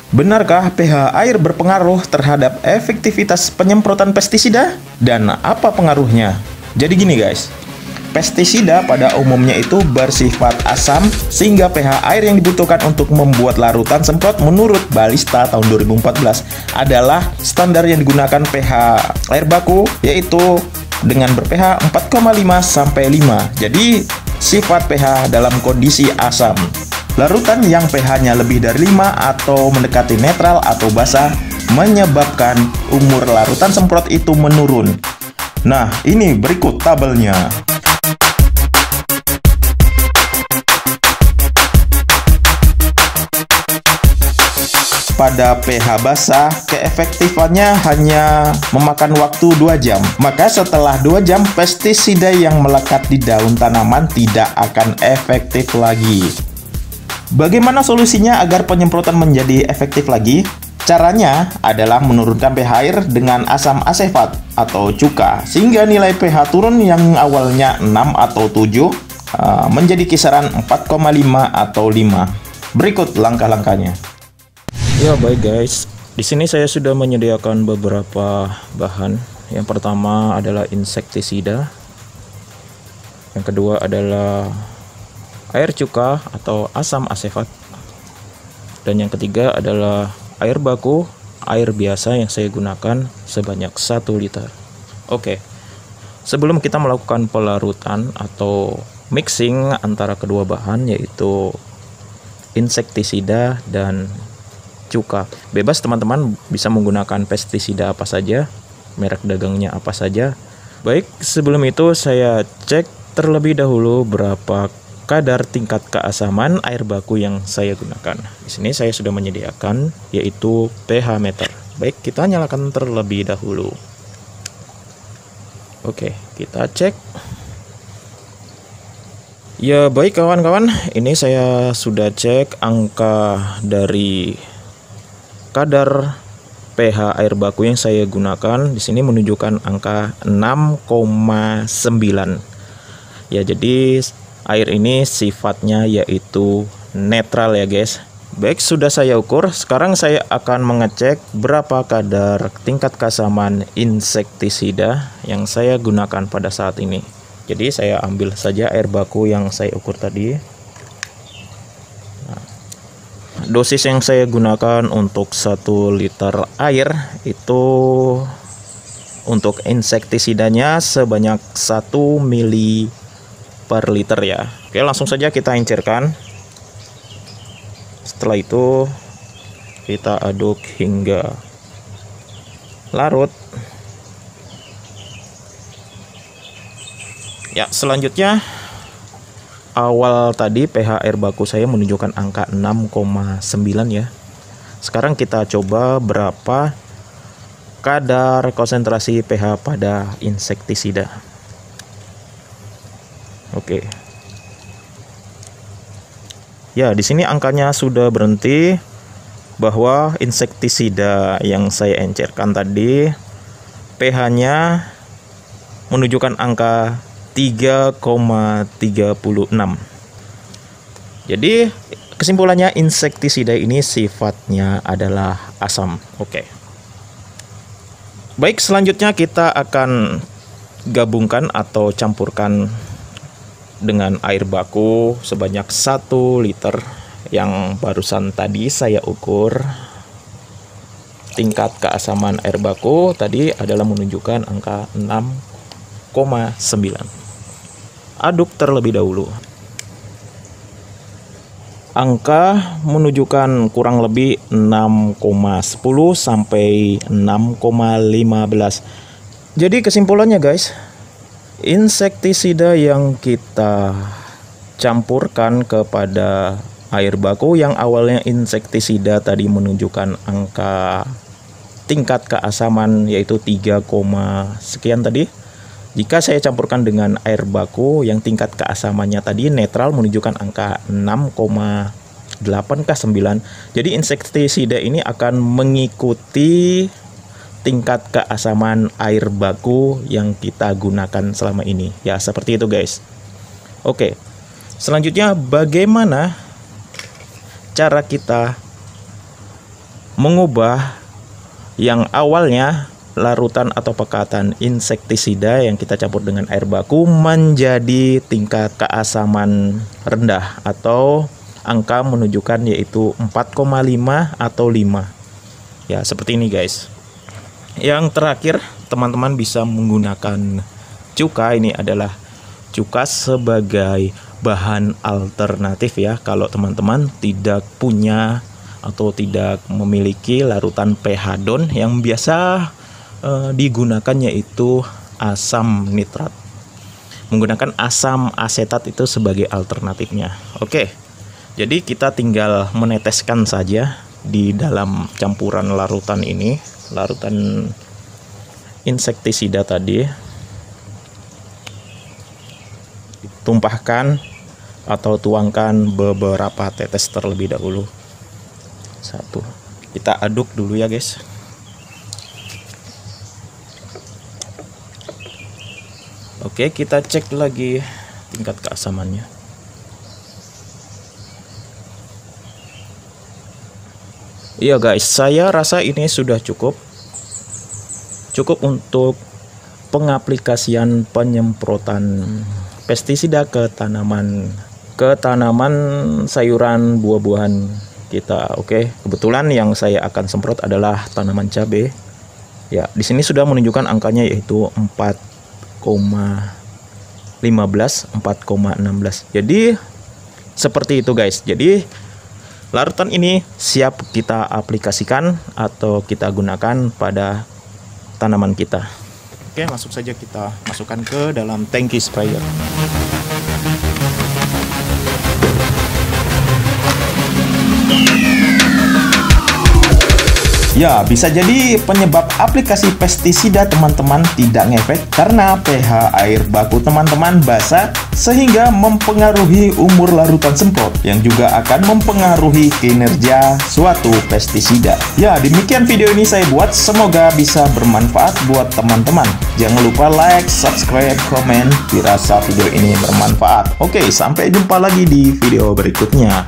Benarkah pH air berpengaruh terhadap efektivitas penyemprotan pestisida? Dan apa pengaruhnya? Jadi gini guys, pestisida pada umumnya itu bersifat asam sehingga pH air yang dibutuhkan untuk membuat larutan semprot menurut Balista tahun 2014 adalah standar yang digunakan pH air baku yaitu dengan ber-pH 4,5 sampai 5. Jadi sifat pH dalam kondisi asam. Larutan yang pH-nya lebih dari 5 atau mendekati netral atau basah menyebabkan umur larutan semprot itu menurun. Nah, ini berikut tabelnya. Pada pH basah, keefektifannya hanya memakan waktu 2 jam. Maka setelah 2 jam, pestisida yang melekat di daun tanaman tidak akan efektif lagi. Bagaimana solusinya agar penyemprotan menjadi efektif lagi? Caranya adalah menurunkan pH air dengan asam asefat atau cuka sehingga nilai pH turun yang awalnya 6 atau 7 menjadi kisaran 4,5 atau 5. Berikut langkah-langkahnya. Ya baik guys, di sini saya sudah menyediakan beberapa bahan. Yang pertama adalah insektisida. Yang kedua adalah air cuka atau asam asefat, dan yang ketiga adalah air baku, air biasa yang saya gunakan sebanyak 1 liter. Oke, sebelum kita melakukan pelarutan atau mixing antara kedua bahan yaitu insektisida dan cuka, bebas teman-teman bisa menggunakan pestisida apa saja, merek dagangnya apa saja. Baik, sebelum itu saya cek terlebih dahulu berapa kadar tingkat keasaman air baku yang saya gunakan. Di sini saya sudah menyediakan yaitu pH meter. Baik, kita nyalakan terlebih dahulu. Oke, kita cek. Ya baik kawan-kawan, ini saya sudah cek angka dari kadar pH air baku yang saya gunakan. Di sini menunjukkan angka 6,9. Ya, jadi air ini sifatnya yaitu netral ya guys. Baik, sudah saya ukur. Sekarang saya akan mengecek berapa kadar tingkat keasaman insektisida yang saya gunakan pada saat ini. Jadi saya ambil saja air baku yang saya ukur tadi. Nah, dosis yang saya gunakan untuk 1 liter air itu untuk insektisidanya sebanyak 1 mili per liter ya. Oke, langsung saja kita encerkan. Setelah itu kita aduk hingga larut. Ya, selanjutnya awal tadi pH air baku saya menunjukkan angka 6,9 ya. Sekarang kita coba berapa kadar konsentrasi pH pada insektisida. Oke. Ya, di sini angkanya sudah berhenti bahwa insektisida yang saya encerkan tadi pH-nya menunjukkan angka 3,36. Jadi kesimpulannya insektisida ini sifatnya adalah asam. Oke. Baik, selanjutnya kita akan gabungkan atau campurkan dengan air baku sebanyak 1 liter yang barusan tadi saya ukur. Tingkat keasaman air baku tadi adalah menunjukkan angka 6,9. Aduk terlebih dahulu. Angka menunjukkan kurang lebih 6,10 sampai 6,15. Jadi kesimpulannya guys, insektisida yang kita campurkan kepada air baku yang awalnya insektisida tadi menunjukkan angka tingkat keasaman yaitu 3, sekian tadi. Jika saya campurkan dengan air baku yang tingkat keasamannya tadi netral menunjukkan angka 6,8 ke 9. Jadi insektisida ini akan mengikuti tingkat keasaman air baku yang kita gunakan selama ini. Ya, seperti itu guys. Oke. Selanjutnya bagaimana cara kita mengubah yang awalnya larutan atau pekatan insektisida yang kita campur dengan air baku menjadi tingkat keasaman rendah atau angka menunjukkan yaitu 4,5 atau 5. Ya, seperti ini guys. Yang terakhir, teman-teman bisa menggunakan cuka. Ini adalah cuka sebagai bahan alternatif ya. Kalau teman-teman tidak punya atau tidak memiliki larutan phadon yang biasa digunakan yaitu asam nitrat. Menggunakan asam asetat itu sebagai alternatifnya. Oke. Jadi kita tinggal meneteskan saja di dalam campuran larutan ini, larutan insektisida tadi. Tumpahkan atau tuangkan beberapa tetes terlebih dahulu. Satu. Kita aduk dulu ya guys. Oke, kita cek lagi tingkat keasamannya. Iya guys, saya rasa ini sudah cukup untuk pengaplikasian penyemprotan pestisida ke tanaman sayuran buah-buahan kita. Oke, kebetulan yang saya akan semprot adalah tanaman cabai. Ya, di sini sudah menunjukkan angkanya yaitu 4,15, 4,16. Jadi seperti itu guys. Jadi larutan ini siap kita aplikasikan atau kita gunakan pada tanaman kita. Oke, langsung saja kita masukkan ke dalam tangki sprayer. Ya, bisa jadi penyebab aplikasi pestisida teman-teman tidak ngefek karena pH air baku teman-teman basah sehingga mempengaruhi umur larutan semprot yang juga akan mempengaruhi kinerja suatu pestisida. Ya, demikian video ini saya buat, semoga bisa bermanfaat buat teman-teman. Jangan lupa like, subscribe, komen, dirasa video ini bermanfaat. Oke, sampai jumpa lagi di video berikutnya.